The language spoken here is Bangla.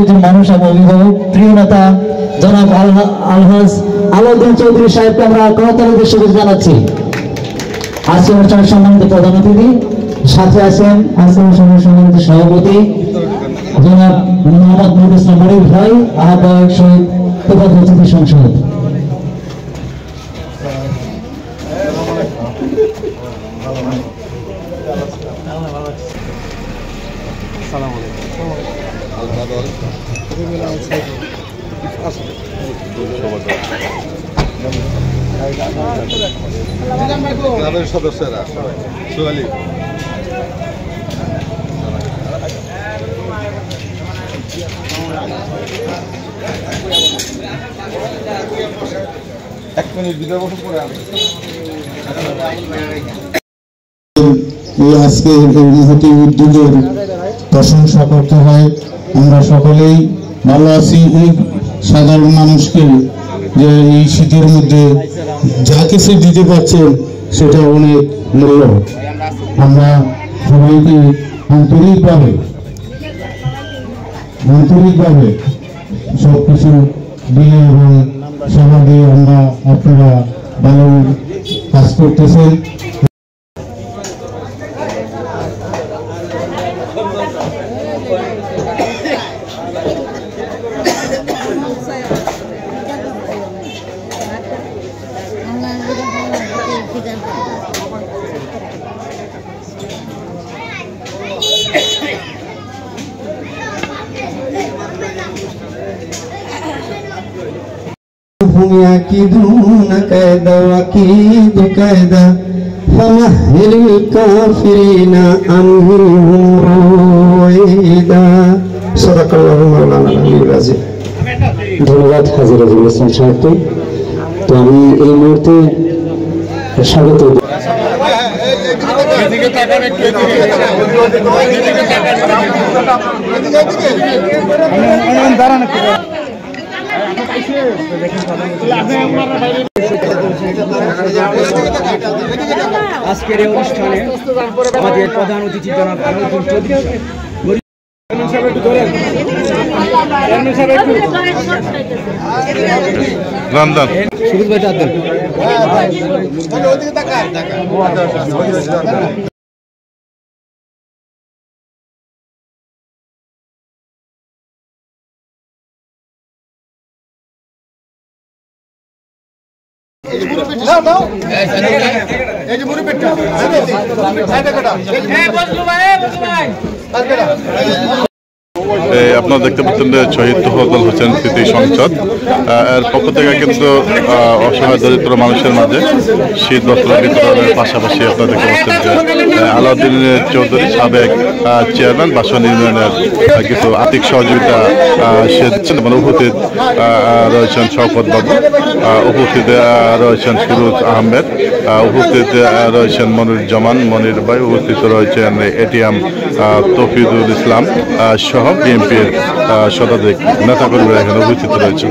একজন মানুষ এবং অভিভাবক প্রিয় নেতা জনাব আলহাজ আলাউদ্দিন চৌধুরী সাহেবকে আমরা করতালি দিয়ে শুভেচ্ছা জানাচ্ছি। আজকে অনুষ্ঠানের সম্মানিত প্রধান অতিথি, সাথে আছেন আজকে অনুষ্ঠানের সম্মানিত সভাপতি জনাব মোহাম্মদ নুরুল ইসলাম মনির ভাই, আহ্বায়ক শহীদ প্রধান অতিথি সংসদ। সদস্যরা এক মিনিট বিদায় বসে পড়ে আজকে এই মহতি উদ্যোগের প্রশংসা করতে হয়। আমরা সকলেই ভালো আছি। এই সাধারণ মানুষকে যে এই শীতের মধ্যে যা কিছু দিতে পারছেন সেটা অনেক মূল্য। আমরা সবাইকে আন্তরিকভাবে সব কিছু দিয়ে এবং সেবা দিয়ে আমরা আপনারা ভালো কাজ করতেছেন। يكيدون كيدا وكيد كيدا فمهل الكافرين أمهلهم رويدا صدق الله مولانا العلي العظيم। ধন্যবাদ হাজির রাজিবুল ইসলাম সাহেবকে। তো আমি এই মুহূর্তে স্বাগত আজকের এই অনুষ্ঠানে আমাদের প্রধান অতিথি জনাব আলাউদ্দিন চৌধুরী আপনারা দেখতে পাচ্ছেন শহীদ তোফাজ্জল হোসেন স্মৃতি সংসদ এর পক্ষ থেকে কিন্তু অসহায় দরিদ্র মানুষের মাঝে শীত বস্ত্র বিতরণের পাশাপাশি আপনারা দেখতে পাচ্ছেন যে আলাউদ্দিন চৌধুরী সাবেক চেয়ারম্যান বাসন ইউনিয়নের কিছু আর্থিক সহযোগিতা সে দিচ্ছেন। উপস্থিত রয়েছেন শওকত বাবু, উপস্থিত রয়েছেন সুরুজ আহমেদ, উপস্থিত রয়েছেন মনিরুজ্জামান মনির ভাই, উপস্থিত রয়েছেন এটিএম তৌফিদুল ইসলাম সহ বিএনপির শতাধিক নেতাকর্মীরা এখানে উপস্থিত রয়েছেন।